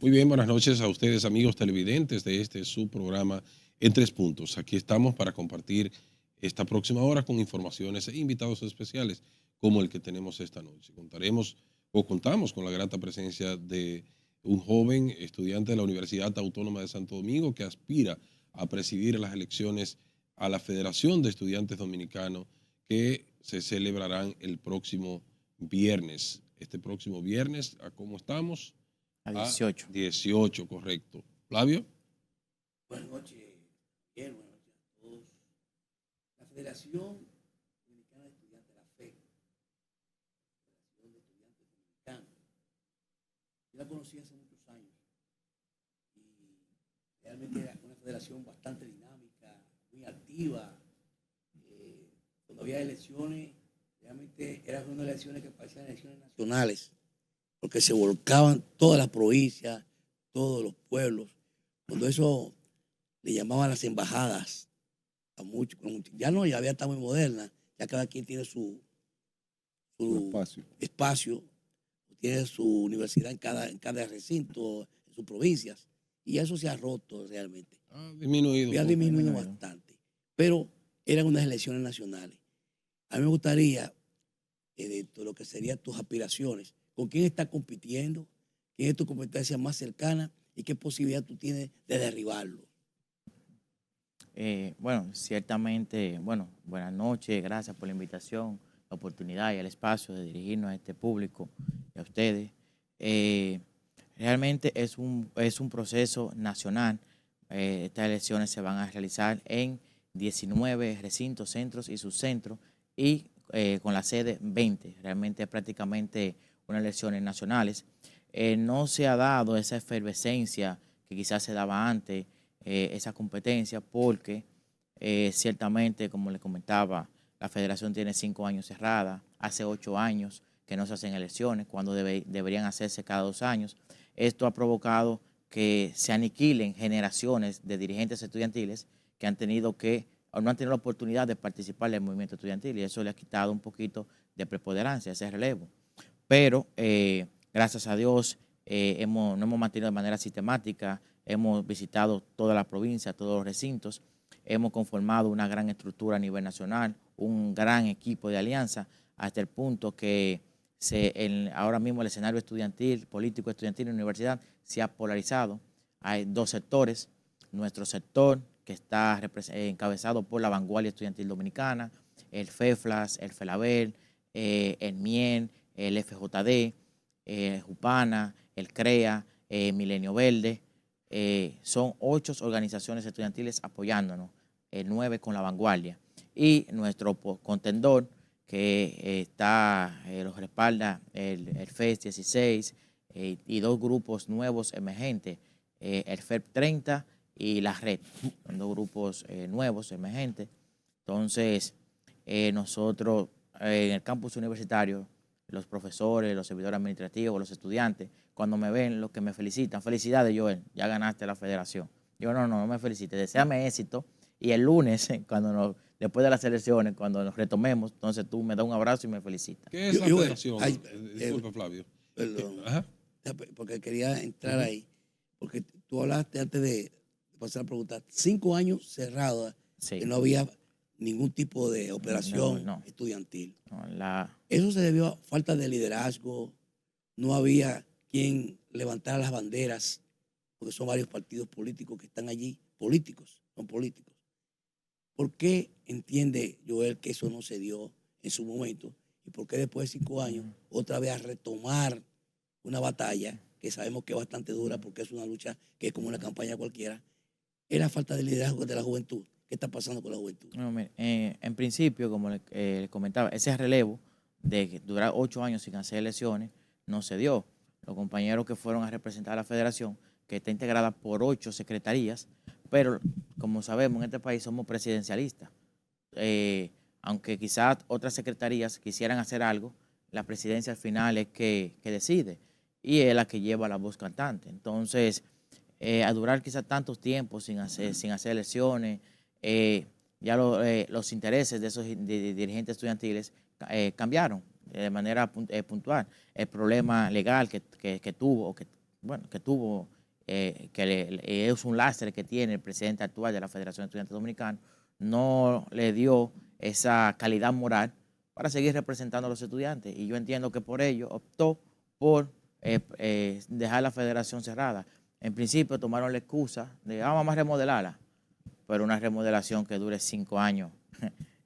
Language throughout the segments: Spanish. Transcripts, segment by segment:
Muy bien, buenas noches a ustedes, amigos televidentes de este su programa En Tres Puntos. Aquí estamos para compartir esta próxima hora con informaciones e invitados especiales como el que tenemos esta noche. Contamos con la grata presencia de un joven estudiante de la Universidad Autónoma de Santo Domingo que aspira a presidir las elecciones a la Federación de Estudiantes Dominicanos que se celebrarán el próximo viernes. Este próximo viernes, ¿a cómo estamos? A A 18. 18, correcto. Flavio. Buenas noches, Miguel, buenas noches a todos. La Federación Dominicana de Estudiantes, la FED, Federación de Estudiantes Dominicanos, yo la conocí hace muchos años y realmente era una federación bastante dinámica, muy activa. Cuando había elecciones, realmente eran unas elecciones que parecían elecciones nacionales, porque se volcaban todas las provincias, todos los pueblos. Cuando eso le llamaban las embajadas a muchos, ya no, ya está muy moderna, ya cada quien tiene su espacio, tiene su universidad en cada recinto, en sus provincias, y eso se ha roto realmente. Ha disminuido. Ha disminuido bastante, pero eran unas elecciones nacionales. A mí me gustaría, de lo que serían tus aspiraciones, con quién estás compitiendo, quién es tu competencia más cercana y qué posibilidad tú tienes de derribarlo. Bueno, ciertamente, bueno, buenas noches, gracias por la invitación, la oportunidad y el espacio de dirigirnos a este público y a ustedes. Realmente es un proceso nacional. Estas elecciones se van a realizar en 19 recintos, centros y subcentros y con la sede 20. Realmente es prácticamente unas elecciones nacionales. No se ha dado esa efervescencia que quizás se daba antes, esa competencia, porque ciertamente, como les comentaba, la federación tiene 5 años cerrada, hace 8 años que no se hacen elecciones, cuando deberían hacerse cada 2 años. Esto ha provocado que se aniquilen generaciones de dirigentes estudiantiles que han tenido que, o no han tenido la oportunidad de participar en el movimiento estudiantil, y eso le ha quitado un poquito de preponderancia, ese relevo. Pero gracias a Dios nos hemos mantenido de manera sistemática, hemos visitado toda la provincia, todos los recintos, hemos conformado una gran estructura a nivel nacional, un gran equipo de alianza, hasta el punto que ahora mismo el escenario estudiantil, político estudiantil en la universidad se ha polarizado. Hay 2 sectores: nuestro sector, que está encabezado por la Vanguardia Estudiantil Dominicana, el FEFLAS, el FELABEL, el MIEN, el FJD, Jupana, el CREA, Milenio Verde. Son 8 organizaciones estudiantiles apoyándonos, 9 con la Vanguardia. Y nuestro contendor, que los respalda el FES 16 y 2 grupos nuevos emergentes, el FEP 30 y la Red, son 2 grupos nuevos emergentes. Entonces, nosotros en el campus universitario, los profesores, los servidores administrativos, los estudiantes, cuando me ven, los que me felicitan: felicidades, Joel, ya ganaste la federación. Yo, no me felicites, deséame éxito, y el lunes, después de las elecciones, cuando nos retomemos, entonces tú me das un abrazo y me felicitas. ¿Qué es la federación? Disculpa, Flavio. Perdón, Ajá. porque quería entrar ahí, porque tú hablaste antes de pasar a preguntar, 5 años cerrados, Sí. que no había ningún tipo de operación No. estudiantil. No, Eso se debió a falta de liderazgo, no había quien levantara las banderas, porque son varios partidos políticos que están allí, son políticos. ¿Por qué entiende Joel que eso no se dio en su momento? ¿Y por qué después de 5 años otra vez a retomar una batalla que sabemos que es bastante dura, porque es una lucha que es como una campaña cualquiera? Es la falta de liderazgo de la juventud. ¿Qué está pasando con la juventud? No, mire, en principio, como les comentaba, ese relevo de durar 8 años sin hacer elecciones no se dio. Los compañeros que fueron a representar a la federación, que está integrada por 8 secretarías, pero como sabemos, en este país somos presidencialistas. Aunque quizás otras secretarías quisieran hacer algo, la presidencia al final es que decide, y es la que lleva la voz cantante. Entonces, a durar quizás tantos tiempos sin hacer elecciones, ya los intereses de esos dirigentes estudiantiles cambiaron de manera puntual. El problema legal que tuvo o que bueno, que tuvo, es un lastre que tiene el presidente actual de la Federación de Estudiantes Dominicanos, no le dio esa calidad moral para seguir representando a los estudiantes. Y yo entiendo que por ello optó por dejar la federación cerrada. En principio tomaron la excusa de, vamos a remodelarla, pero una remodelación que dure 5 años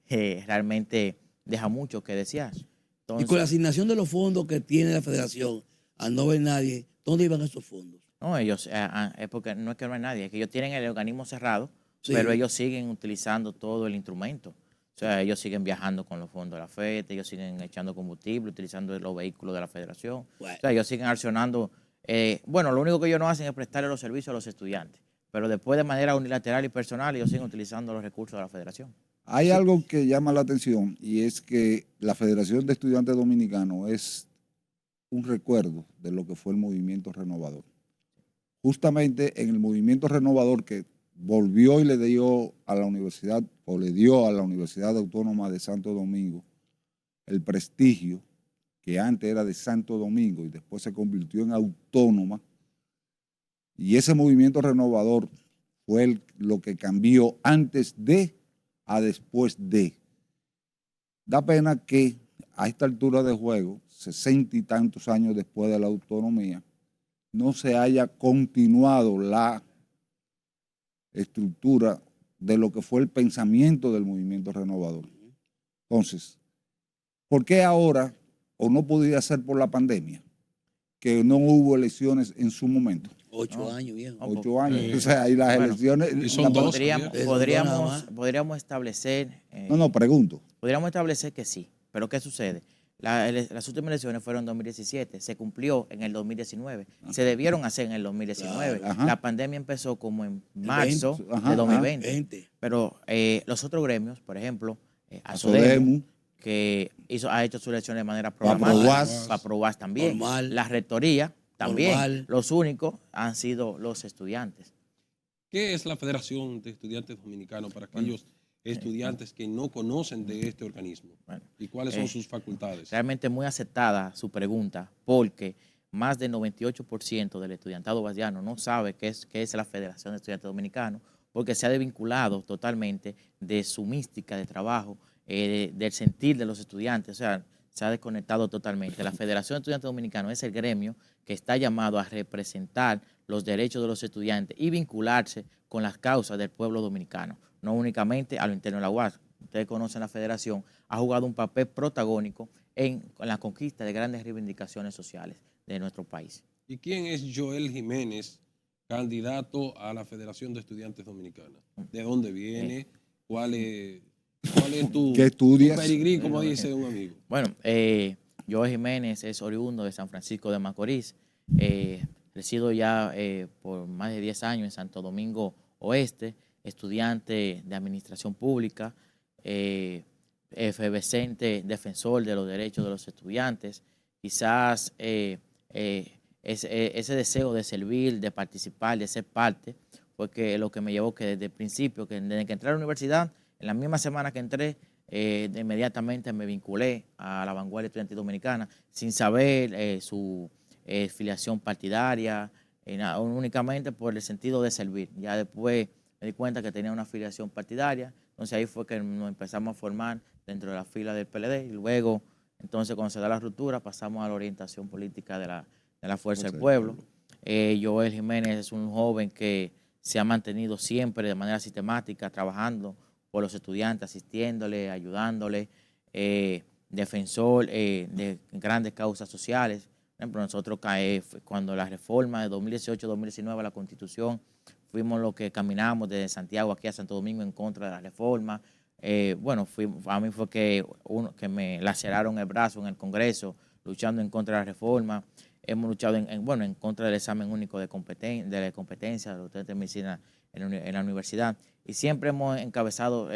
realmente deja mucho que desear. Y con la asignación de los fondos que tiene la federación, al no ver nadie, ¿dónde iban esos fondos? No, ellos, es porque no es que no hay nadie, es que ellos tienen el organismo cerrado, Sí. pero ellos siguen utilizando todo el instrumento. O sea, ellos siguen viajando con los fondos de la FED, ellos siguen echando combustible, utilizando los vehículos de la federación. Bueno. O sea, ellos siguen accionando. Bueno, lo único que ellos no hacen es prestarle los servicios a los estudiantes, pero después de manera unilateral y personal, ellos siguen utilizando los recursos de la federación. Hay algo que llama la atención y es que la Federación de Estudiantes Dominicanos es un recuerdo de lo que fue el movimiento renovador. Justamente en el movimiento renovador que volvió y le dio a la universidad, o le dio a la Universidad Autónoma de Santo Domingo el prestigio que antes era de Santo Domingo y después se convirtió en autónoma. Y ese movimiento renovador fue lo que cambió antes de a después de. Da pena que a esta altura de juego, 60 y tantos años después de la autonomía, no se haya continuado la estructura de lo que fue el pensamiento del movimiento renovador. Entonces, ¿por qué ahora, o no podía ser por la pandemia, que no hubo elecciones en su momento? 8 años, viejo. 8 años. O sea, y las elecciones... y son dos. Podríamos establecer... No, pregunto. Podríamos establecer que sí, pero ¿qué sucede? Las últimas elecciones fueron en 2017, se cumplió en el 2019, se debieron hacer en el 2019. Claro, la pandemia empezó como en marzo de 2020, pero los otros gremios, por ejemplo, ASODEMU, que ha hecho sus elecciones de manera programática, PAPROAS también, normal, la rectoría también, normal. Los únicos han sido los estudiantes. ¿Qué es la Federación de Estudiantes Dominicanos para aquellos estudiantes que no conocen de este organismo? Bueno, ¿Y cuáles son sus facultades? Realmente muy aceptada su pregunta, porque más del 98% del estudiantado basiano no sabe qué es la Federación de Estudiantes Dominicanos, porque se ha desvinculado totalmente de su mística de trabajo, del sentir de los estudiantes, o sea, se ha desconectado totalmente. La Federación de Estudiantes Dominicanos es el gremio que está llamado a representar los derechos de los estudiantes y vincularse con las causas del pueblo dominicano, no únicamente a lo interno de la UAS. Ustedes conocen la federación, ha jugado un papel protagónico en la conquista de grandes reivindicaciones sociales de nuestro país. ¿Y quién es Joel Jiménez, candidato a la Federación de Estudiantes Dominicanos? ¿De dónde viene? ¿Cuál es tu, ¿Qué estudias? tu peregrí, como dice un amigo? Bueno, Joel Jiménez es oriundo de San Francisco de Macorís. Resido ya por más de 10 años en Santo Domingo Oeste, estudiante de Administración Pública, efervescente defensor de los derechos de los estudiantes. Quizás ese deseo de servir, de participar, de ser parte, fue lo que me llevó que desde el principio, que desde que entré a la universidad, en la misma semana que entré, inmediatamente me vinculé a la Vanguardia Estudiantil Dominicana sin saber su filiación partidaria, únicamente por el sentido de servir. Ya después me di cuenta que tenía una afiliación partidaria, entonces ahí fue que nos empezamos a formar dentro de la fila del PLD y luego, entonces cuando se da la ruptura, pasamos a la orientación política de la Fuerza del Pueblo. Joel Jiménez es un joven que se ha mantenido siempre de manera sistemática trabajando por los estudiantes, asistiéndole, ayudándole, defensor de grandes causas sociales. Por ejemplo, nosotros cuando la reforma de 2018-2019 a la Constitución, fuimos los que caminamos desde Santiago aquí a Santo Domingo en contra de la reforma. A mí fue que me laceraron el brazo en el Congreso luchando en contra de la reforma. Hemos luchado en contra del examen único de competencia de los estudiantes de medicina en la universidad. Y siempre hemos encabezado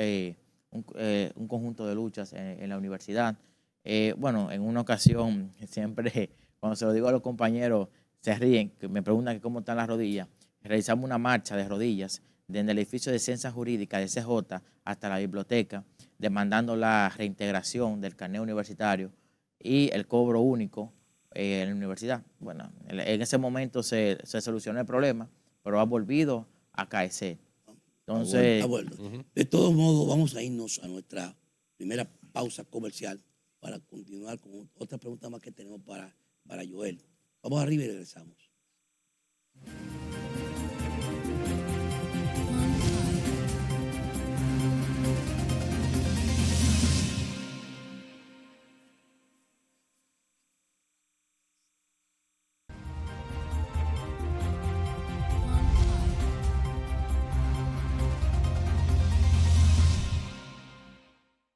un conjunto de luchas en la universidad. En una ocasión, siempre cuando se lo digo a los compañeros, se ríen, que me preguntan que cómo están las rodillas. Realizamos una marcha de rodillas desde el edificio de Ciencias Jurídicas de CJ hasta la biblioteca, demandando la reintegración del carnet universitario y el cobro único en la universidad. Bueno, en ese momento se solucionó el problema, pero ha volvido a caer. Entonces, Bueno. De todos modos, vamos a irnos a nuestra primera pausa comercial para continuar con otra pregunta más que tenemos para Joel. Vamos arriba y regresamos.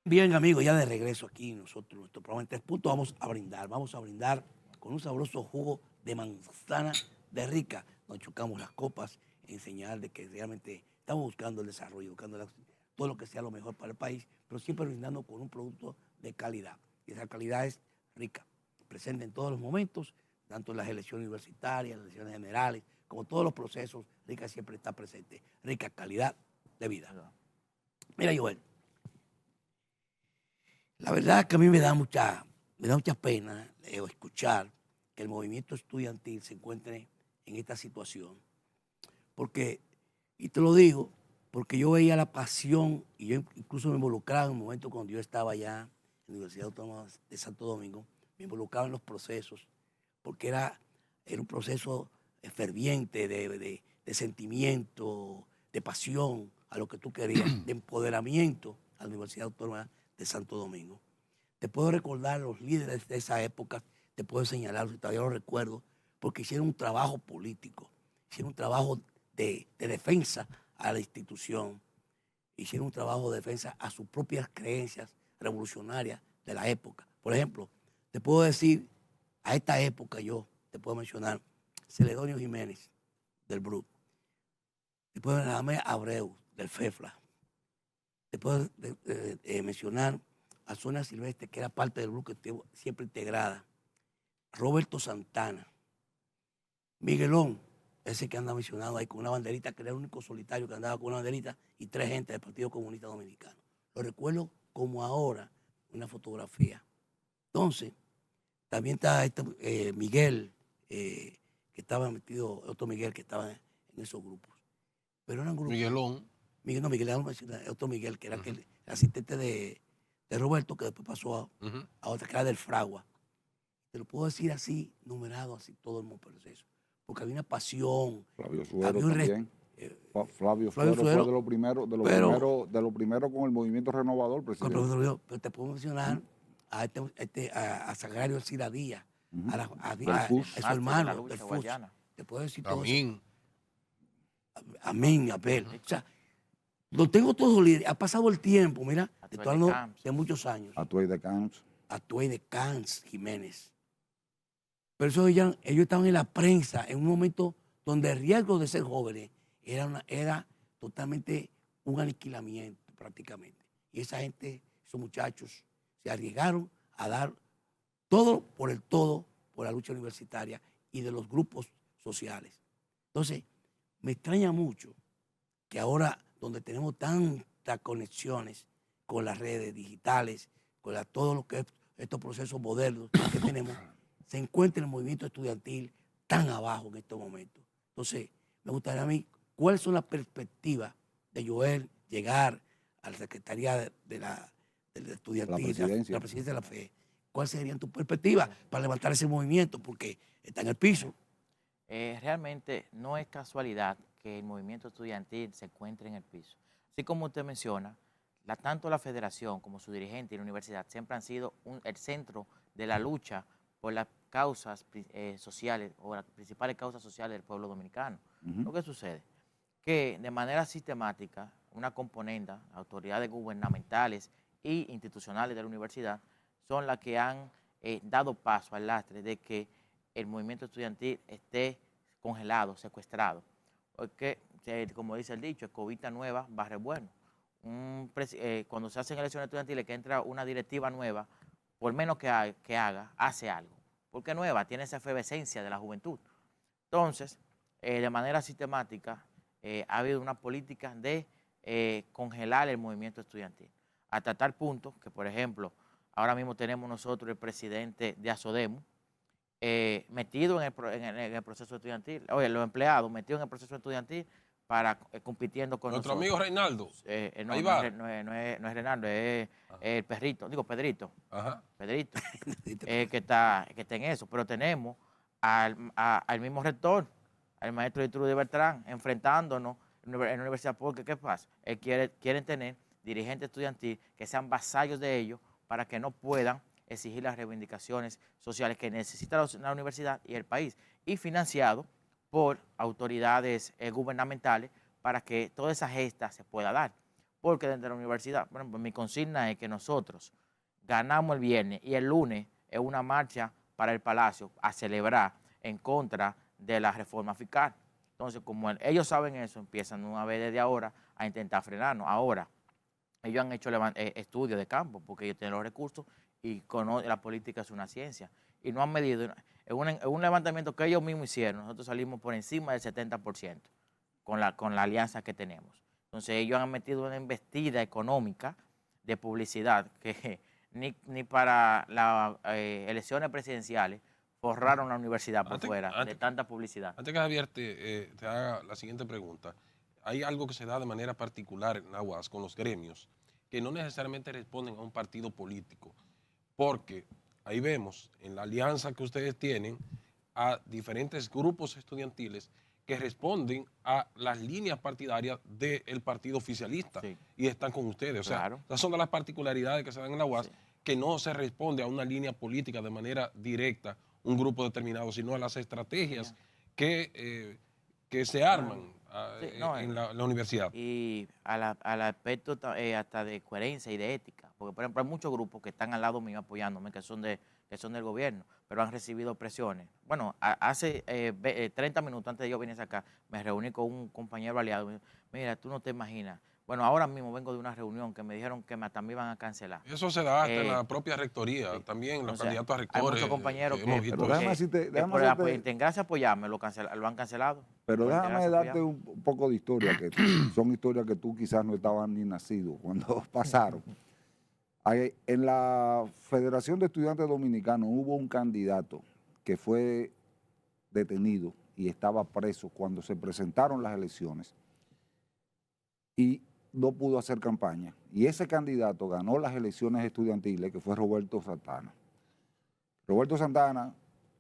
Bien, amigos, ya de regreso aquí nosotros, nuestro programa en 3 puntos, vamos a brindar con un sabroso jugo de manzana de rica. Nos chocamos las copas en señal de que realmente estamos buscando el desarrollo, buscando todo lo que sea lo mejor para el país, pero siempre brindando con un producto de calidad. Y esa calidad es rica, presente en todos los momentos, tanto en las elecciones universitarias, las elecciones generales, como todos los procesos, rica siempre está presente. Rica calidad de vida. Mira, Joel. La verdad es que a mí me da mucha pena escuchar que el movimiento estudiantil se encuentre en esta situación. Porque, y te lo digo, porque yo veía la pasión y yo incluso me involucraba en un momento cuando yo estaba allá en la Universidad Autónoma de Santo Domingo, me involucraba en los procesos, porque era un proceso ferviente de sentimiento, de pasión a lo que tú querías, de empoderamiento a la Universidad Autónoma de Santo Domingo. Te puedo recordar los líderes de esa época, te puedo señalar, si todavía lo recuerdo, porque hicieron un trabajo político, hicieron un trabajo de defensa a la institución, hicieron un trabajo de defensa a sus propias creencias revolucionarias de la época. Por ejemplo, te puedo decir, a esta época yo te puedo mencionar Celedonio Jiménez, del BRUT, te puedo mencionar a Abreu, del FEFLA, te puedo mencionar a Sonia Silvestre, que era parte del grupo que estuvo siempre integrada, Roberto Santana, Miguelón, ese que anda mencionado ahí con una banderita, que era el único solitario que andaba con una banderita, y 3 gente del Partido Comunista Dominicano. Lo recuerdo como ahora, una fotografía. Entonces, también está Miguel, que estaba metido, otro Miguel que estaba en esos grupos. Pero eran grupos. Miguelón. Otro Miguel, que era el asistente de Roberto, que después pasó a otra, que era del Fragua. Te lo puedo decir así, numerado, así todo el proceso. Porque había una pasión. Flavio Suero había un también. Flavio Suero fue de lo primero con el movimiento renovador, presidente. Pero te puedo mencionar a Sagrario Alcira Díaz, a su hermano, del FUS. Te puedo decir todo eso. Amén, Abel. O sea, lo tengo todo líder. Ha pasado el tiempo, mira, estoy hablando de muchos años. Atuey de Camps Jiménez. Pero eso ellos estaban en la prensa en un momento donde el riesgo de ser jóvenes era totalmente un aniquilamiento prácticamente. Y esa gente, esos muchachos, se arriesgaron a dar todo por la lucha universitaria y de los grupos sociales. Entonces, me extraña mucho que ahora, donde tenemos tantas conexiones con las redes digitales, con todo lo que es estos procesos modernos que tenemos, se encuentre el movimiento estudiantil tan abajo en estos momentos. Entonces, me gustaría a mí, ¿cuáles son las perspectivas de Joel llegar a la Secretaría de la Estudiantil, la presidencia de la FE? ¿Cuáles serían tus perspectivas para levantar ese movimiento? Porque está en el piso. Realmente no es casualidad que el movimiento estudiantil se encuentre en el piso. Así como usted menciona, tanto la federación como su dirigente y la universidad siempre han sido el centro de la lucha por las causas sociales o las principales causas sociales del pueblo dominicano. Lo que sucede que de manera sistemática una componente, autoridades gubernamentales e institucionales de la universidad son las que han dado paso al lastre de que el movimiento estudiantil esté congelado, secuestrado. Porque, como dice el dicho, escobita nueva, barre bueno. Cuando se hacen elecciones estudiantiles, que entra una directiva nueva, por menos que haga, hace algo. Porque nueva, tiene esa efervescencia de la juventud. Entonces, de manera sistemática, ha habido una política de congelar el movimiento estudiantil. Hasta tal punto que, por ejemplo, ahora mismo tenemos nosotros el presidente de ASODEMU, metidos en el proceso estudiantil. Oye, los empleados metidos en el proceso estudiantil para compitiendo con Nuestro nosotros. amigo Reinaldo. No, Ahí no va. es, no es Reinaldo, es el perrito, digo Pedrito. Ajá. Pedrito, que está en eso. Pero tenemos al mismo rector, al maestro Iturudi Bertrán, enfrentándonos en la universidad, porque ¿qué pasa? Quieren tener dirigentes estudiantiles que sean vasallos de ellos para que no puedan exigir las reivindicaciones sociales que necesita la universidad y el país, y financiado por autoridades gubernamentales para que toda esa gesta se pueda dar. Porque dentro de la universidad, bueno, pues mi consigna es que nosotros ganamos el viernes y el lunes es una marcha para el Palacio a celebrar en contra de la reforma fiscal. Entonces, como ellos saben eso, empiezan una vez desde ahora a intentar frenarnos. Ahora, ellos han hecho estudios de campo porque ellos tienen los recursos y la política es una ciencia. Y no han medido, en un levantamiento que ellos mismos hicieron, nosotros salimos por encima del 70% con la alianza que tenemos. Entonces ellos han metido una embestida económica de publicidad que ni para las elecciones presidenciales forraron la universidad por fuera de tanta publicidad. Antes que Javier te haga la siguiente pregunta, hay algo que se da de manera particular en la UAS con los gremios, que no necesariamente responden a un partido político, porque ahí vemos en la alianza que ustedes tienen a diferentes grupos estudiantiles que responden a las líneas partidarias del partido oficialista, Sí. y están con ustedes. O sea, Claro. esas son de las particularidades que se dan en la UAS, Sí. que no se responde a una línea política de manera directa, un grupo determinado, sino a las estrategias que se arman Sí, no, en la universidad. Y al aspecto hasta de coherencia y de ética, porque por ejemplo hay muchos grupos que están al lado mío apoyándome, que son del gobierno, pero han recibido presiones. Bueno, hace 30 minutos antes de yo venir acá, me reuní con un compañero aliado. Me dijo, mira, tú no te imaginas. Bueno, ahora mismo vengo de una reunión que me dijeron que hasta me iban a cancelar. Eso se da hasta en la propia rectoría, Sí. también los O sea, candidatos a hay rectores. muchos compañeros hemos visto Pero eso. déjame decirte- déjame por hacerte- integrarse a apoyarme lo han cancelado. Pero Por déjame integrarse a darte apoyarme. un poco de historia, que son historias que tú quizás no estabas ni nacido cuando pasaron. En la Federación de Estudiantes Dominicanos hubo un candidato que fue detenido y estaba preso cuando se presentaron las elecciones y no pudo hacer campaña. Y ese candidato ganó las elecciones estudiantiles, que fue Roberto Santana. Roberto Santana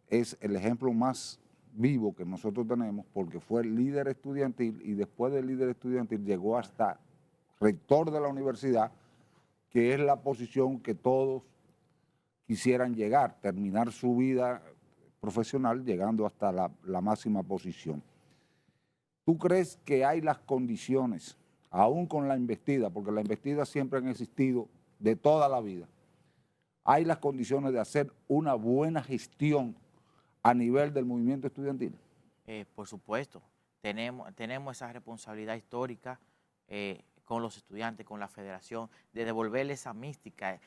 es el ejemplo más vivo que nosotros tenemos porque fue el líder estudiantil y después del líder estudiantil llegó hasta rector de la universidad, que es la posición que todos quisieran llegar, terminar su vida profesional llegando hasta la máxima posición. ¿Tú crees que hay las condiciones, aún con la embestida, porque la embestida siempre han existido de toda la vida, hay las condiciones de hacer una buena gestión a nivel del movimiento estudiantil? Por supuesto, tenemos esa responsabilidad histórica con los estudiantes, con la federación, de devolverle esa mística.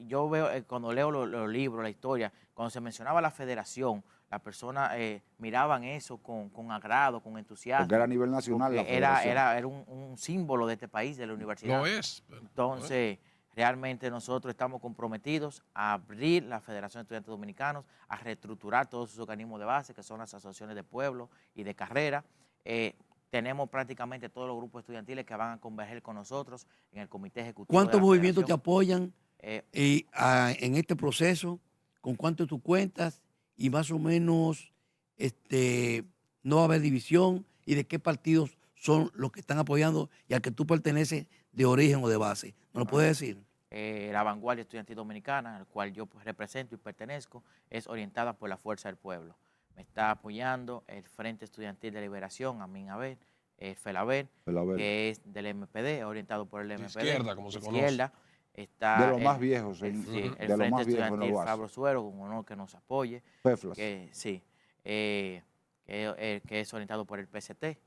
Yo veo, cuando leo los libros, la historia, cuando se mencionaba la federación, las personas miraban eso con agrado, con entusiasmo. Porque era a nivel nacional la porque federación. era un símbolo de este país, de la universidad. Lo es. Entonces, realmente nosotros estamos comprometidos a abrir la Federación de Estudiantes Dominicanos, a reestructurar todos sus organismos de base, que son las asociaciones de pueblo y de carrera. Tenemos prácticamente todos los grupos estudiantiles que van a converger con nosotros en el comité ejecutivo. ¿Cuántos movimientos te federación. apoyan en este proceso? ¿Con cuánto tú cuentas? Y más o menos no va a haber división, y de qué partidos son los que están apoyando y al que tú perteneces de origen o de base. ¿No lo puedes decir? La vanguardia estudiantil dominicana, al cual yo represento y pertenezco, es orientada por la Fuerza del Pueblo. Me está apoyando el Frente Estudiantil de Liberación, Amin Abel, FELABER, que es del MPD, orientado por el MPD. Izquierda, como se conoce. Está de los más viejos. el de Frente los más viejos en Estudiantil la UAS. Fabro Suero, con honor que nos apoye. PEFLAS. Que es orientado por el PCT.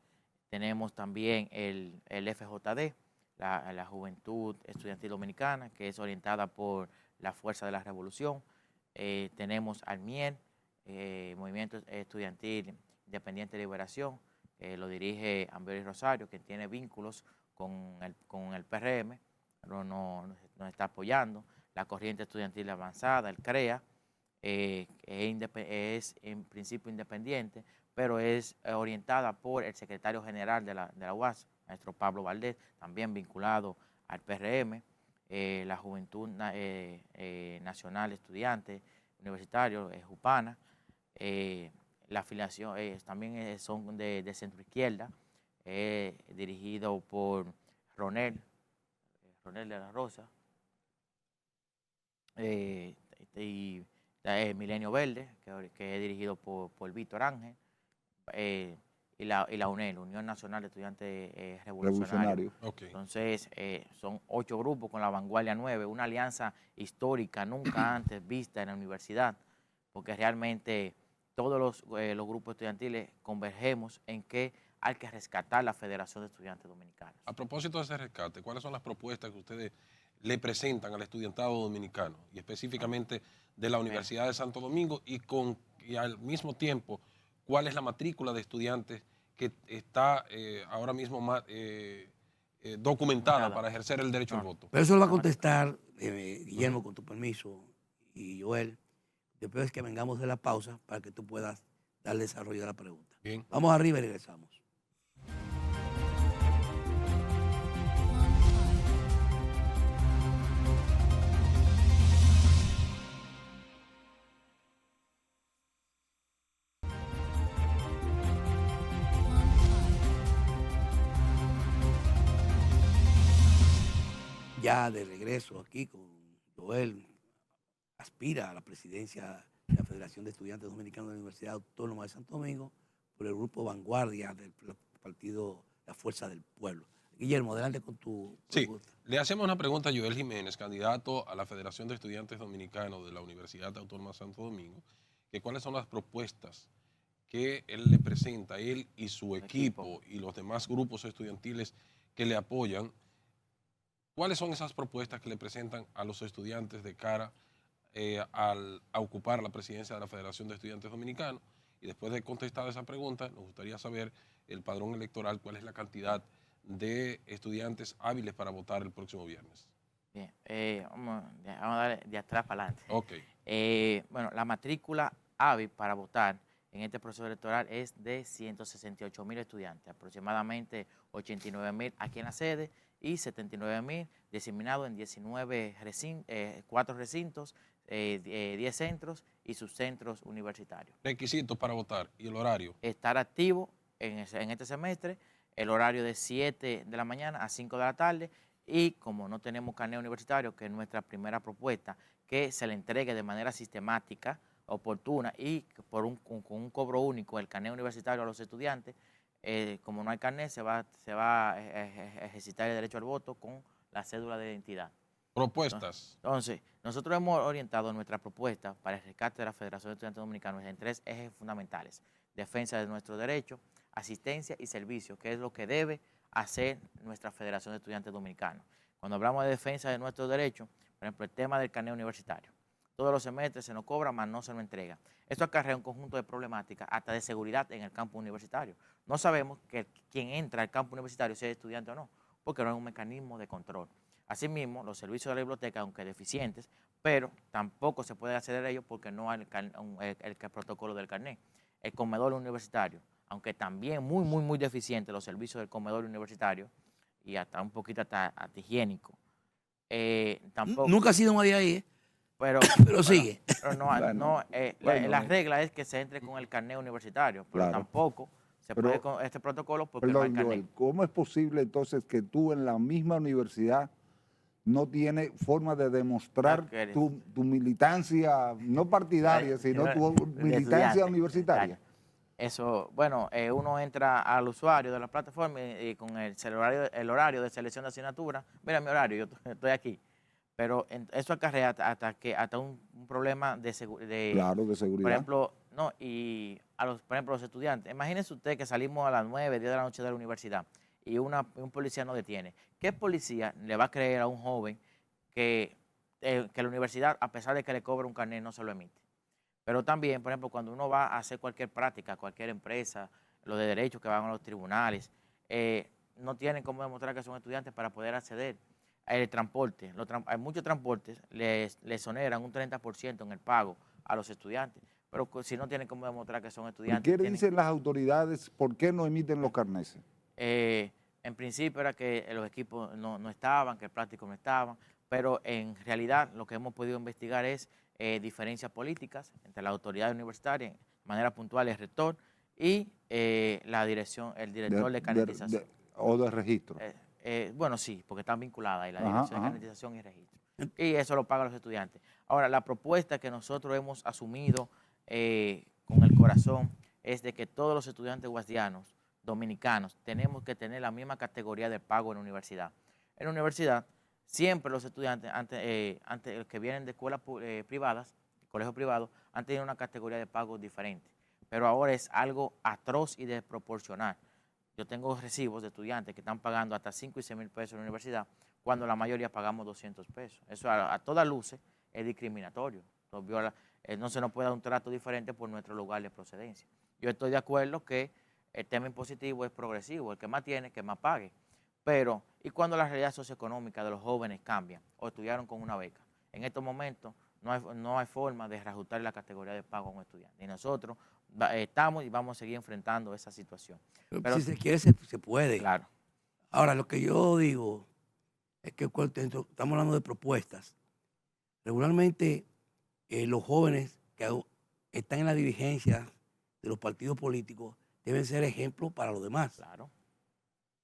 Tenemos también el FJD, la Juventud Estudiantil Dominicana, que es orientada por la Fuerza de la Revolución. Tenemos al MIEL, Movimiento Estudiantil Independiente de Liberación, lo dirige Ambeori Rosario, que tiene vínculos con el PRM, nos está apoyando. La Corriente Estudiantil Avanzada, el CREA, es en principio independiente, pero es orientada por el secretario general de la UAS, maestro Pablo Valdés, también vinculado al PRM, la Juventud Nacional Estudiante Universitario, JUPANA, la afiliación también son de centro izquierda, dirigido por Ronel de la Rosa, y Milenio Verde, que es dirigido por Víctor Ángel, y la UNEL, Unión Nacional de Estudiantes Revolucionarios. Okay. Entonces, son 8 grupos con la Vanguardia 9, una alianza histórica nunca antes vista en la universidad, porque realmente todos los grupos estudiantiles convergemos en que hay que rescatar la Federación de Estudiantes Dominicanos. A propósito de ese rescate, ¿cuáles son las propuestas que ustedes le presentan al estudiantado dominicano y específicamente de la Universidad de Santo Domingo y al mismo tiempo, cuál es la matrícula de estudiantes que está ahora mismo documentada para ejercer el derecho al voto? Pero eso lo va a contestar Guillermo, con tu permiso, y Joel, después que vengamos de la pausa para que tú puedas dar desarrollo a la pregunta. Bien. Vamos arriba y regresamos. Ya de regreso aquí con Joel, aspira a la presidencia de la Federación de Estudiantes Dominicanos de la Universidad Autónoma de Santo Domingo por el grupo Vanguardia del partido La Fuerza del Pueblo. Guillermo, adelante con tu pregunta. Sí, le hacemos una pregunta a Joel Jiménez, candidato a la Federación de Estudiantes Dominicanos de la Universidad Autónoma de Santo Domingo, que cuáles son las propuestas que él le presenta, él y su equipo y los demás grupos estudiantiles que le apoyan. ¿Cuáles son esas propuestas que le presentan a los estudiantes de cara a ocupar la presidencia de la Federación de Estudiantes Dominicanos? Y después de contestar esa pregunta, nos gustaría saber el padrón electoral, cuál es la cantidad de estudiantes hábiles para votar el próximo viernes. Bien, vamos a dar de atrás para adelante. Ok. Bueno, la matrícula hábil para votar en este proceso electoral es de 168.000 estudiantes, aproximadamente 89.000 aquí en la sede y 79.000 diseminados en 4 recintos, 10 centros y sus centros universitarios. Requisitos para votar y el horario. Estar activo en este semestre, el horario de 7 de la mañana a 5 de la tarde, y como no tenemos carnet universitario, que es nuestra primera propuesta, que se le entregue de manera sistemática, oportuna y con un cobro único el carnet universitario a los estudiantes. Como no hay carnet, se va a ejercitar el derecho al voto con la cédula de identidad. Propuestas. Entonces, nosotros hemos orientado nuestra propuesta para el rescate de la Federación de Estudiantes Dominicanos en 3 ejes fundamentales: defensa de nuestros derechos, asistencia y servicio, que es lo que debe hacer nuestra Federación de Estudiantes Dominicanos. Cuando hablamos de defensa de nuestros derechos, por ejemplo, el tema del carnet universitario. Todos los semestres se nos cobra, más no se nos entrega. Esto acarrea un conjunto de problemáticas, hasta de seguridad en el campo universitario. No sabemos que quien entra al campo universitario sea estudiante o no, porque no hay un mecanismo de control. Asimismo, los servicios de la biblioteca, aunque deficientes, pero tampoco se puede acceder a ellos porque no hay el protocolo del carnet. El comedor universitario, aunque también muy deficiente los servicios del comedor universitario y hasta un poquito hasta higiénico. Tampoco, Nunca ha sido nadie ahí, ¿eh? Pero sigue. Pero la regla es que se entre con el carnet universitario, pero Claro. tampoco se puede con este protocolo porque no hay Perdón, carnet. Joel, ¿cómo es posible entonces que tú en la misma universidad no tienes forma de demostrar Claro que eres. tu militancia, no partidaria, sino tu militancia estudiante, universitaria? claro. Eso, bueno, uno entra al usuario de la plataforma y con el horario de selección de asignatura. Mira mi horario, yo estoy aquí. Pero eso acarrea hasta un problema de seguridad. Claro, de seguridad. Por ejemplo, no, y por ejemplo, los estudiantes. Imagínense usted que salimos a las 9, 10 de la noche de la universidad y un policía nos detiene. ¿Qué policía le va a creer a un joven que la universidad, a pesar de que le cobra un carnet, no se lo emite? Pero también, por ejemplo, cuando uno va a hacer cualquier práctica, cualquier empresa, los de derechos que van a los tribunales, no tienen cómo demostrar que son estudiantes para poder acceder. El transporte, hay muchos transportes, les exoneran un 30% en el pago a los estudiantes. Pero si no tienen cómo demostrar que son ¿Y estudiantes. qué dicen las autoridades? ¿Por qué no emiten los carneses? En principio era que los equipos no estaban, que el plástico no estaban, pero en realidad lo que hemos podido investigar es diferencias políticas entre la autoridad universitaria, de manera puntual el rector, y la dirección, el director de canalización. O de registro. Bueno, sí, porque están vinculadas ahí, la Ajá, dirección de ajá. canalización y registro. Y eso lo pagan los estudiantes. Ahora, la propuesta que nosotros hemos asumido con el corazón es de que todos los estudiantes guasdianos, dominicanos, tenemos que tener la misma categoría de pago en la universidad. En la universidad, siempre los estudiantes, antes que vienen de escuelas privadas, colegios privados, han tenido una categoría de pago diferente. Pero ahora es algo atroz y desproporcional. Yo tengo recibos de estudiantes que están pagando hasta 5 y 6 mil pesos en la universidad, cuando la mayoría pagamos 200 pesos. Eso a todas luces es discriminatorio. No se nos puede dar un trato diferente por nuestro lugar de procedencia. Yo estoy de acuerdo que el tema impositivo es progresivo, el que más tiene, que más pague. Pero, ¿y cuando la realidad socioeconómica de los jóvenes cambia o estudiaron con una beca? En estos momentos no hay forma de reajustar la categoría de pago a un estudiante. Y nosotros estamos y vamos a seguir enfrentando esa situación. Pero si se quiere, se puede. Claro. Ahora, lo que yo digo es que cuando estamos hablando de propuestas, regularmente los jóvenes que están en la dirigencia de los partidos políticos deben ser ejemplos para los demás. Claro.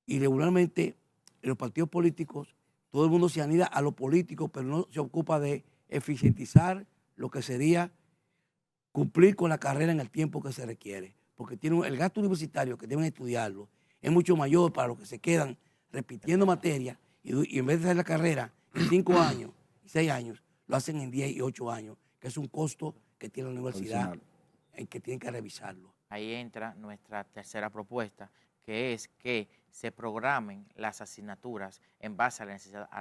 Y regularmente en los partidos políticos todo el mundo se anida a lo político, pero no se ocupa de eficientizar lo que sería cumplir con la carrera en el tiempo que se requiere. Porque el gasto universitario que deben estudiarlo es mucho mayor para los que se quedan repitiendo materia y en vez de hacer la carrera en 5 años y 6 años, lo hacen en 10 y 8 años, que es un costo que tiene la universidad en que tienen que revisarlo. Ahí entra nuestra tercera propuesta, que es que se programen las asignaturas en base a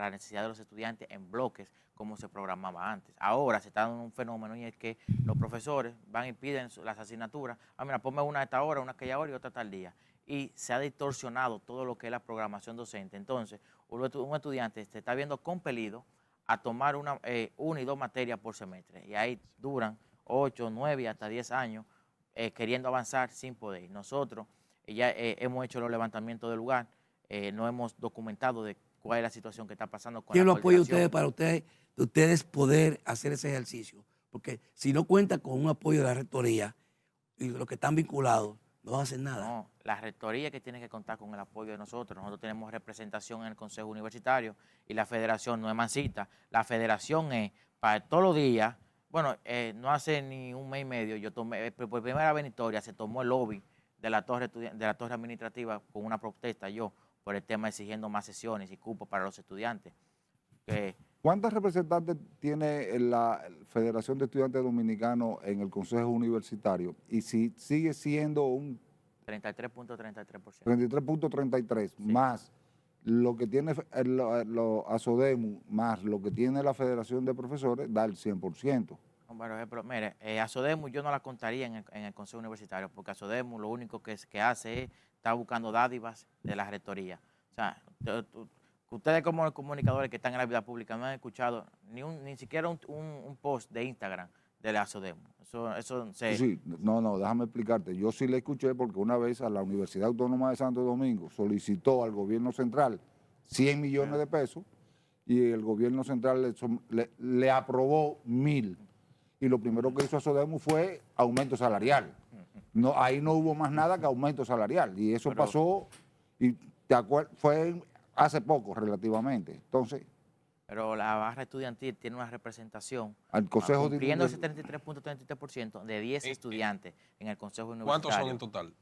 la necesidad de los estudiantes en bloques, como se programaba antes. Ahora se está dando un fenómeno y es que los profesores van y piden las asignaturas. Mira, ponme una a esta hora, una a aquella hora y otra tal día. Y se ha distorsionado todo lo que es la programación docente. Entonces, un estudiante se está viendo compelido a tomar una y 2 materias por semestre. Y ahí duran 8, 9 hasta 10 años queriendo avanzar sin poder. Nosotros ya hemos hecho los levantamientos del lugar, no hemos documentado de cuál es la situación que está pasando con ¿Quién la lo apoya a coordinación. ustedes para ustedes poder hacer ese ejercicio? Porque si no cuentan con un apoyo de la rectoría y los que están vinculados, no van a hacer nada. No, la rectoría que tiene que contar con el apoyo de nosotros. Nosotros tenemos representación en el Consejo Universitario y la federación no emancita. La federación es para todos los días. Bueno, no hace ni un mes y medio, yo tomé, por primera vez en historia, se tomó el lobby de la torre administrativa con una protesta yo por el tema exigiendo más sesiones y cupos para los estudiantes. ¿Cuántos representantes tiene la Federación de Estudiantes Dominicanos en el Consejo Universitario? Y si sigue siendo un 33.33%. 33.33, más lo que tiene ASODEMU, más lo que tiene la Federación de Profesores, da el 100%. Por ejemplo, mire, ASODEMU yo no la contaría en el Consejo Universitario, porque ASODEMU lo único que hace es estar buscando dádivas de la rectoría. O sea, ustedes como comunicadores que están en la vida pública no han escuchado ni siquiera un post de Instagram de la ASODEMU. Sí, no, déjame explicarte. Yo sí le escuché porque una vez a la Universidad Autónoma de Santo Domingo solicitó al gobierno central 100 millones de pesos y el gobierno central le aprobó 1.000. Y lo primero que hizo ASODEMU fue aumento salarial. No, ahí no hubo más nada que aumento salarial. Y eso pasó, y fue hace poco relativamente. Entonces, pero la barra estudiantil tiene una representación, al Consejo cumpliendo ese 33.33% de 10 estudiantes en el Consejo Universitario. ¿Cuántos son en total?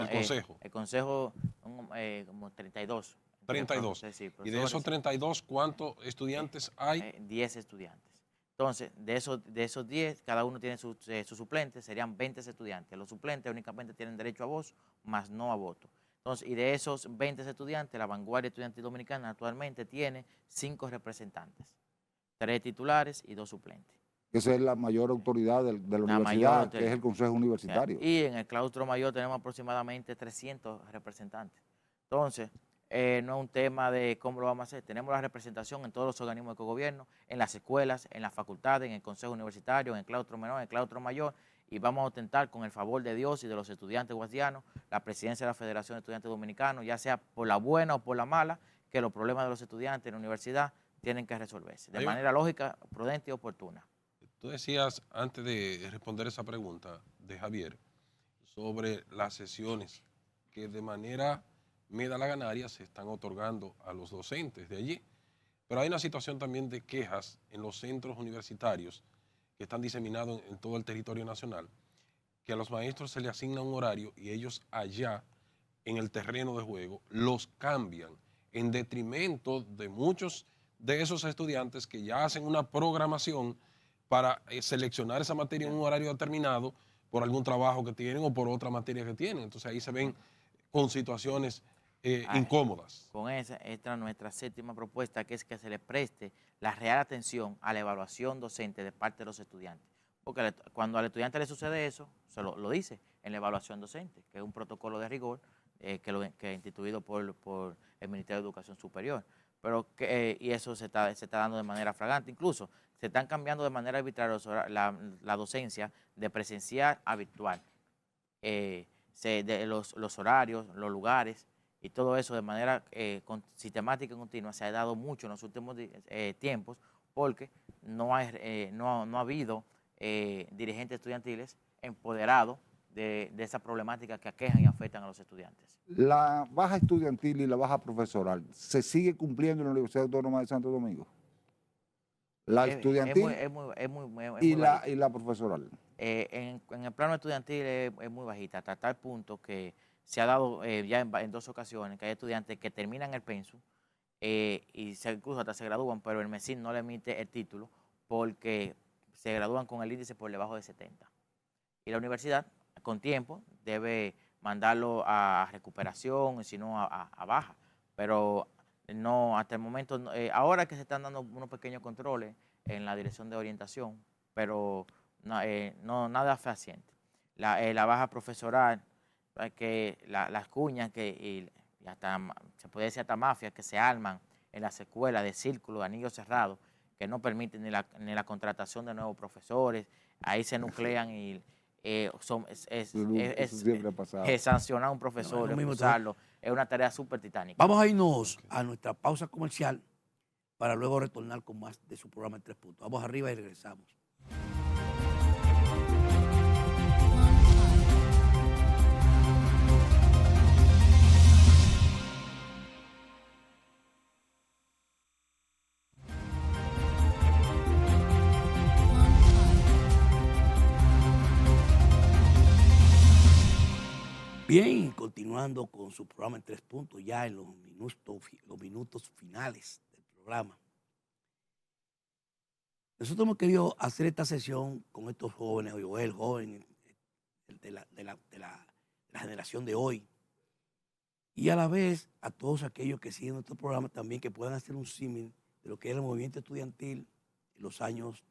El Consejo. El Consejo, como 32. 32. Sí, y de esos 32, ¿cuántos estudiantes hay? 10 estudiantes. Entonces, de esos 10, cada uno tiene su suplente, serían 20 estudiantes. Los suplentes únicamente tienen derecho a voz, más no a voto. Entonces, y de esos 20 estudiantes, la Vanguardia Estudiantil Dominicana actualmente tiene 5 representantes, 3 titulares y 2 suplentes. Esa es la mayor autoridad de la universidad, que es el Consejo Universitario. Y en el claustro mayor tenemos aproximadamente 300 representantes. Entonces, no es un tema de cómo lo vamos a hacer. Tenemos la representación en todos los organismos de cogobierno, en las escuelas, en las facultades, en el consejo universitario, en el claustro menor, en el claustro mayor, y vamos a ostentar con el favor de Dios y de los estudiantes guasianos la presidencia de la Federación de Estudiantes Dominicanos, ya sea por la buena o por la mala, que los problemas de los estudiantes en la universidad tienen que resolverse de manera lógica, prudente y oportuna. Tú decías, antes de responder esa pregunta de Javier, sobre las sesiones que de manera medalaganaria se están otorgando a los docentes de allí. Pero hay una situación también de quejas en los centros universitarios que están diseminados en todo el territorio nacional, que a los maestros se les asigna un horario y ellos allá, en el terreno de juego, los cambian en detrimento de muchos de esos estudiantes que ya hacen una programación para seleccionar esa materia en un horario determinado por algún trabajo que tienen o por otra materia que tienen. Entonces ahí se ven con situaciones incómodas. Con esa, esta es nuestra séptima propuesta, que es que se le preste la real atención a la evaluación docente de parte de los estudiantes. Porque cuando al estudiante le sucede eso, se lo dice en la evaluación docente, que es un protocolo de rigor que es instituido por el Ministerio de Educación Superior. Pero y eso se está dando de manera flagrante. Incluso se están cambiando de manera arbitraria la docencia de presencial a virtual. De los horarios, los lugares y todo eso de manera sistemática y continua se ha dado mucho en los últimos tiempos, porque no ha habido dirigentes estudiantiles empoderados de esa problemática que aquejan y afectan a los estudiantes. La baja estudiantil y la baja profesoral, ¿se sigue cumpliendo en la Universidad Autónoma de Santo Domingo? La estudiantil y la profesoral. En el plano estudiantil es muy bajita, hasta tal punto que se ha dado ya en 2 ocasiones que hay estudiantes que terminan el pensum y incluso hasta se gradúan, pero el MESIN no le emite el título porque se gradúan con el índice por debajo de 70. Y la universidad, con tiempo, debe mandarlo a recuperación, si no a baja. Pero no, hasta el momento, ahora que se están dando unos pequeños controles en la dirección de orientación, pero nada fehaciente. La baja profesoral, que las cuñas y hasta se puede decir hasta mafias que se arman en las escuelas de círculo, de anillos cerrados, que no permiten ni la contratación de nuevos profesores, ahí se nuclean y sancionar a un profesor, expulsarlo, es una tarea súper titánica. Vamos a irnos a nuestra pausa comercial para luego retornar con más de su programa en 3 puntos. Vamos arriba y regresamos. Bien, continuando con su programa en 3 puntos, ya en los minutos finales del programa. Nosotros hemos querido hacer esta sesión con estos jóvenes, el joven de la generación de hoy, y a la vez a todos aquellos que siguen nuestro programa también, que puedan hacer un símil de lo que era el movimiento estudiantil en los años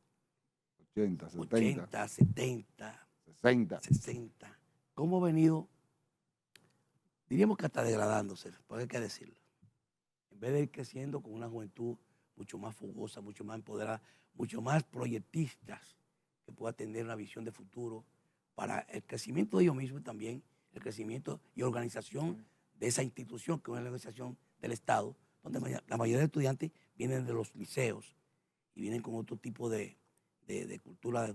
80, 70, 60. ¿Cómo ha venido? Diríamos que hasta degradándose, porque hay que decirlo. En vez de ir creciendo con una juventud mucho más fogosa, mucho más empoderada, mucho más proyectistas, que pueda tener una visión de futuro para el crecimiento de ellos mismos y también el crecimiento y organización de esa institución, que es una organización del Estado, donde la mayoría de estudiantes vienen de los liceos y vienen con otro tipo de cultura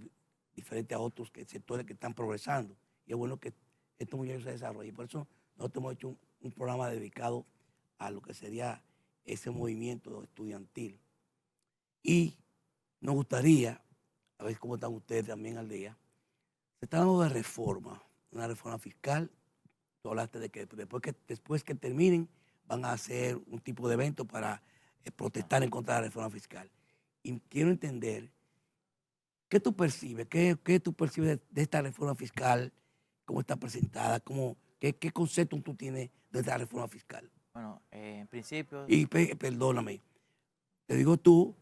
diferente a otros sectores que están progresando. Y es bueno que estos muchachos se desarrollen. Por eso nosotros hemos hecho un programa dedicado a lo que sería ese movimiento estudiantil. Y nos gustaría, a ver cómo están ustedes también al día, se está hablando de reforma, una reforma fiscal. Tú hablaste de que después que terminen van a hacer un tipo de evento para protestar en contra de la reforma fiscal. Y quiero entender, ¿qué tú percibes? ¿Qué tú percibes de esta reforma fiscal? ¿Cómo está presentada? ¿Qué concepto tú tienes de esta reforma fiscal? Bueno, en principio... Y perdóname, te digo tú,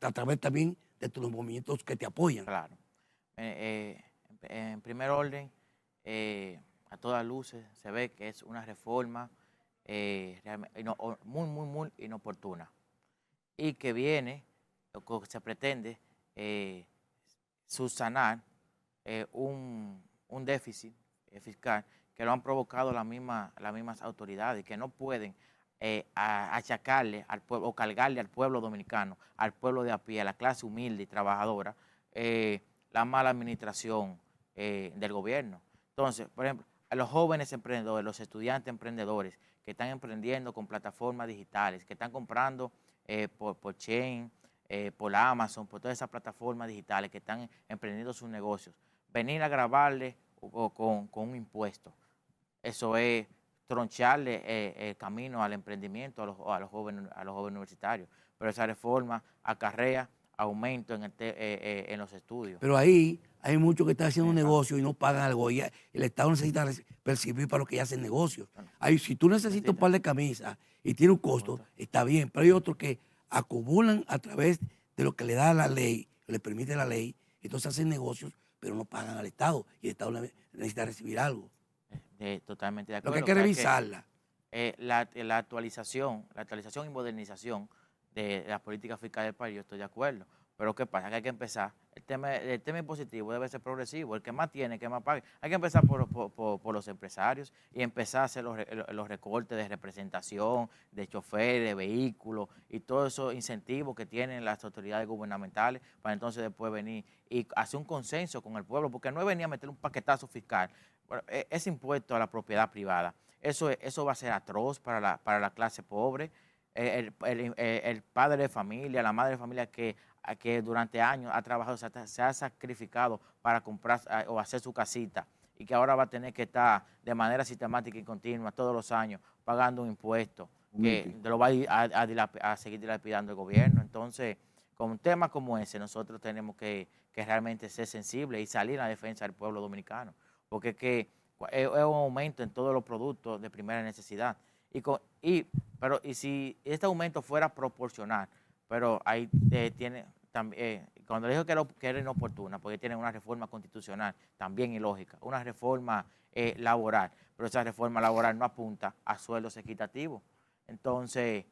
a través también de tus movimientos que te apoyan. Claro. En primer orden, a todas luces se ve que es una reforma muy inoportuna y que viene, o que se pretende subsanar un déficit fiscal que lo han provocado las mismas autoridades, que no pueden achacarle al pueblo o cargarle al pueblo dominicano, al pueblo de a pie, a la clase humilde y trabajadora, la mala administración del gobierno. Entonces, por ejemplo, a los jóvenes emprendedores, los estudiantes emprendedores que están emprendiendo con plataformas digitales, que están comprando por Chain, por Amazon, por todas esas plataformas digitales que están emprendiendo sus negocios, venir a grabarle con un impuesto, eso es troncharle el camino al emprendimiento a los jóvenes universitarios. Pero esa reforma acarrea aumento en los estudios. Pero ahí hay muchos que están haciendo negocio y no pagan algo. Y el Estado necesita percibir para los que ya hacen negocios. Ahí, si tú necesitas un par de camisas y tiene un costo, está bien. Pero hay otros que acumulan a través de lo que le da la ley, le permite la ley, entonces hacen negocios, pero no pagan al Estado. Y el Estado necesita recibir algo. Totalmente de Lo acuerdo. que hay que revisarla. La actualización y modernización de las políticas fiscales del país, yo estoy de acuerdo. Pero ¿qué pasa? Que hay que empezar. El tema impositivo debe ser progresivo. El que más tiene, que más pague. Hay que empezar por los empresarios y empezar a hacer los recortes de representación, de choferes, de vehículos y todos esos incentivos que tienen las autoridades gubernamentales para entonces después venir y hacer un consenso con el pueblo. Porque no es venir a meter un paquetazo fiscal. Bueno, ese impuesto a la propiedad privada, eso va a ser atroz para la clase pobre. El padre de familia, la madre de familia que durante años ha trabajado, se ha sacrificado para comprar o hacer su casita y que ahora va a tener que estar de manera sistemática y continua todos los años pagando un impuesto que lo va a seguir dilapidando el gobierno. Entonces, con un tema como ese, nosotros tenemos que realmente ser sensibles y salir a la defensa del pueblo dominicano, porque es un aumento en todos los productos de primera necesidad. Pero si este aumento fuera proporcional, pero ahí tiene también, cuando dijo que era inoportuna, porque tiene una reforma constitucional también ilógica, una reforma laboral, pero esa reforma laboral no apunta a sueldos equitativos. Entonces,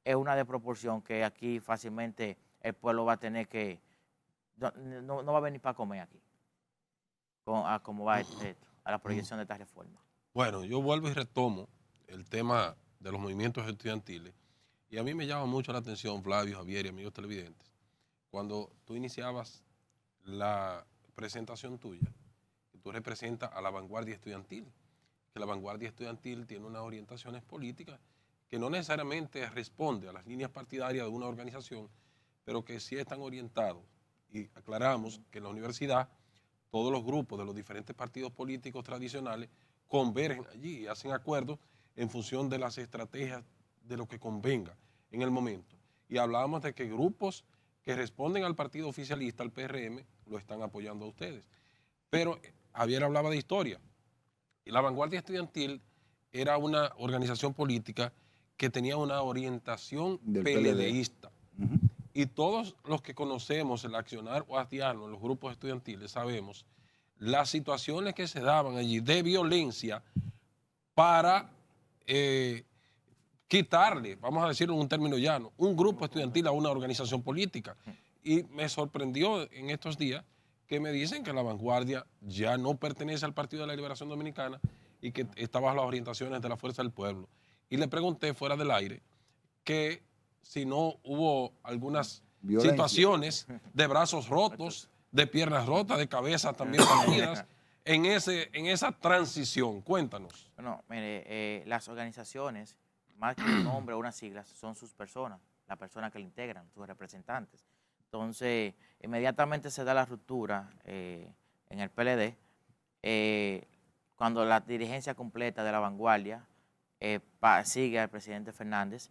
es una desproporción que aquí fácilmente el pueblo va a tener que, no va a venir para comer aquí, a cómo va a la proyección de esta reforma. Bueno, yo vuelvo y retomo el tema de los movimientos estudiantiles. Y a mí me llama mucho la atención, Flavio, Javier y amigos televidentes, cuando tú iniciabas la presentación tuya, que tú representas a la vanguardia estudiantil, que la vanguardia estudiantil tiene unas orientaciones políticas que no necesariamente responde a las líneas partidarias de una organización, pero que sí están orientados. Y aclaramos que en la universidad todos los grupos de los diferentes partidos políticos tradicionales convergen allí y hacen acuerdos en función de las estrategias de lo que convenga en el momento. Y hablábamos de que grupos que responden al partido oficialista, al PRM, lo están apoyando a ustedes. Pero Javier hablaba de historia. Y la vanguardia estudiantil era una organización política que tenía una orientación PLDista. Y todos los que conocemos el accionar guardiano en los grupos estudiantiles sabemos las situaciones que se daban allí de violencia para quitarle, vamos a decirlo en un término llano, un grupo estudiantil a una organización política. Y me sorprendió en estos días que me dicen que la vanguardia ya no pertenece al Partido de la Liberación Dominicana y que está bajo las orientaciones de la Fuerza del Pueblo. Y le pregunté fuera del aire que si no hubo algunas situaciones de brazos rotos, de piernas rotas, de cabezas también partidas en esa transición. Cuéntanos. Bueno, mire, las organizaciones, más que un nombre o unas siglas, son sus personas, las personas que le integran, sus representantes. Entonces, inmediatamente se da la ruptura en el PLD, cuando la dirigencia completa de la vanguardia sigue al presidente Fernández,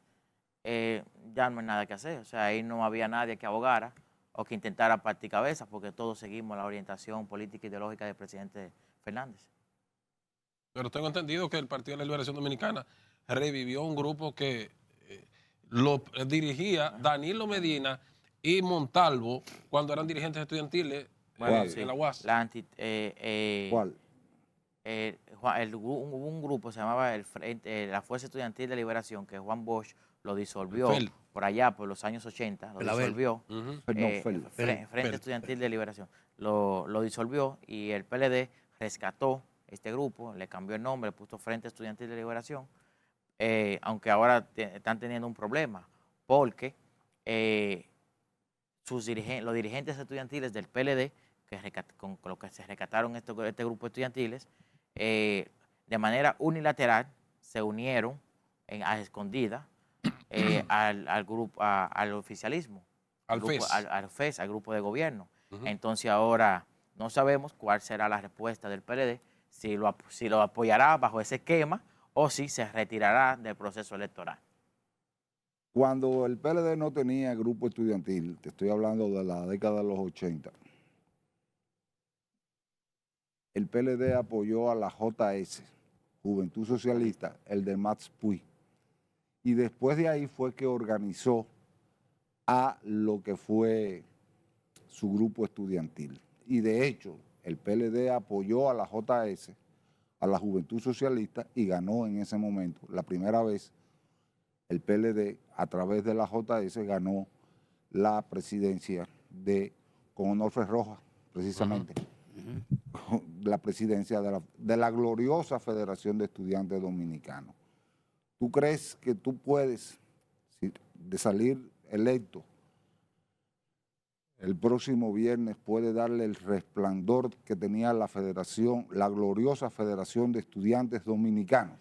ya no hay nada que hacer. O sea, ahí no había nadie que abogara o que intentara partir cabezas, porque todos seguimos la orientación política e ideológica del presidente Fernández. Pero tengo entendido que el Partido de la Liberación Dominicana revivió un grupo que lo dirigía Danilo Medina y Montalvo cuando eran dirigentes estudiantiles Bueno, en la UAS. ¿Cuál? hubo un grupo, se llamaba la Fuerza Estudiantil de Liberación, que Juan Bosch lo disolvió FEL. por allá, por los años 80, lo Pelabel. disolvió. Ujú. Frente Estudiantil de Liberación, lo disolvió y el PLD rescató este grupo, le cambió el nombre, le puso Frente Estudiantil de Liberación, aunque ahora están teniendo un problema, porque los dirigentes estudiantiles del PLD, con lo que se rescataron este grupo de estudiantiles, de manera unilateral se unieron a escondida al grupo, al oficialismo, Al FES. al FES, al grupo de gobierno. Ujú. Entonces ahora no sabemos cuál será la respuesta del PLD, si lo apoyará bajo ese esquema o si se retirará del proceso electoral. Cuando el PLD no tenía grupo estudiantil, te estoy hablando de la década de los 80, el PLD apoyó a la JS, Juventud Socialista, el de Max Puig, y después de ahí fue que organizó a lo que fue su grupo estudiantil. Y de hecho, el PLD apoyó a la JS, a la Juventud Socialista, y ganó en ese momento. La primera vez, el PLD, a través de la JS, ganó la presidencia con Onofre Rojas, precisamente, la presidencia de la gloriosa Federación de Estudiantes Dominicanos. ¿Tú crees que tú puedes, de salir electo el próximo viernes, puede darle el resplandor que tenía la federación, la gloriosa Federación de Estudiantes Dominicanos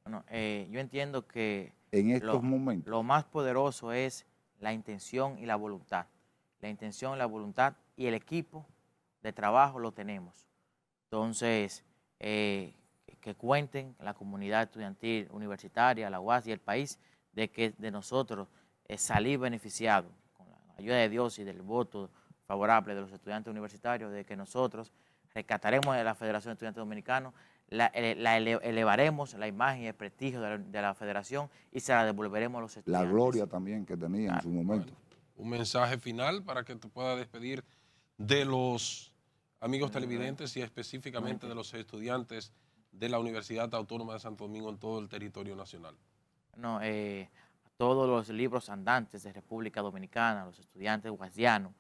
Bueno, yo entiendo que en estos momentos? lo más poderoso es la intención y la voluntad. La intención, la voluntad y el equipo de trabajo lo tenemos. Entonces, que cuenten la comunidad estudiantil universitaria, la UAS y el país de que de nosotros salir beneficiados con la ayuda de Dios y del voto favorable de los estudiantes universitarios, de que nosotros rescataremos de la Federación de Estudiantes Dominicanos, elevaremos la imagen y el prestigio de la federación y se la devolveremos a los estudiantes. La gloria también que tenía en su momento. Bueno, un mensaje final para que te pueda despedir de los amigos televidentes y específicamente de los estudiantes de la Universidad Autónoma de Santo Domingo en todo el territorio nacional. No, todos los libros andantes de República Dominicana, los estudiantes guasianos,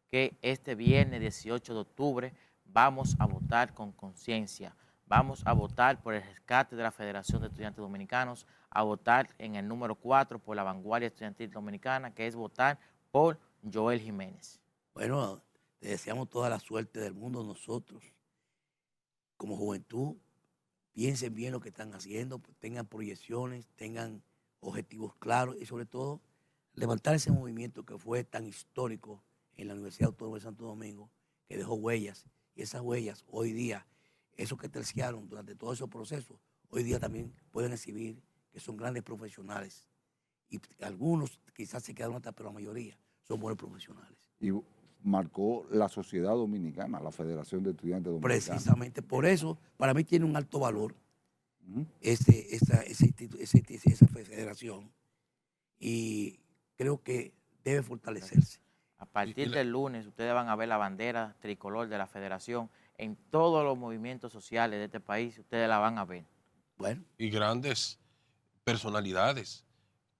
que este viernes 18 de octubre vamos a votar con conciencia, vamos a votar por el rescate de la Federación de Estudiantes Dominicanos, a votar en el número 4 por la vanguardia estudiantil dominicana, que es votar por Joel Jiménez. Bueno, te deseamos toda la suerte del mundo. Nosotros, como juventud, piensen bien lo que están haciendo, tengan proyecciones, tengan objetivos claros y sobre todo levantar ese movimiento que fue tan histórico en la Universidad Autónoma de Santo Domingo, que dejó huellas, y esas huellas hoy día, esos que terciaron durante todos esos procesos, hoy día también pueden exhibir que son grandes profesionales. Y algunos quizás se quedaron atrás, pero la mayoría son buenos profesionales. Y marcó la sociedad dominicana, la Federación de Estudiantes Dominicanos. Precisamente por eso, para mí tiene un alto valor esa federación, y creo que debe fortalecerse. A partir del lunes ustedes van a ver la bandera tricolor de la federación en todos los movimientos sociales de este país, ustedes la van a ver. Bueno, Y grandes personalidades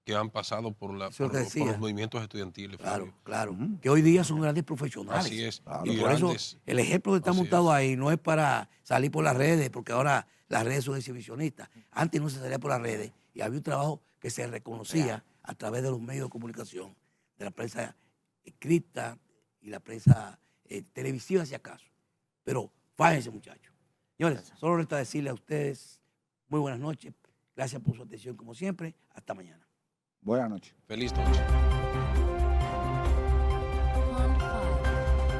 que han pasado por Eso es lo que los decía. movimientos estudiantiles. claro, Fabio. claro, que hoy día son grandes profesionales. Así es. Claro. Y Y por eso grandes. el ejemplo que está Así montado es. ahí no es para salir por las redes, porque ahora las redes son exhibicionistas. Antes no se salía por las redes y había un trabajo que se reconocía a través de los medios de comunicación, de la prensa escrita y la prensa televisiva, si acaso. Pero fájense, muchachos. Señores, solo resta decirle a ustedes muy buenas noches. Gracias por su atención como siempre. Hasta mañana. Buenas noches. Feliz noche.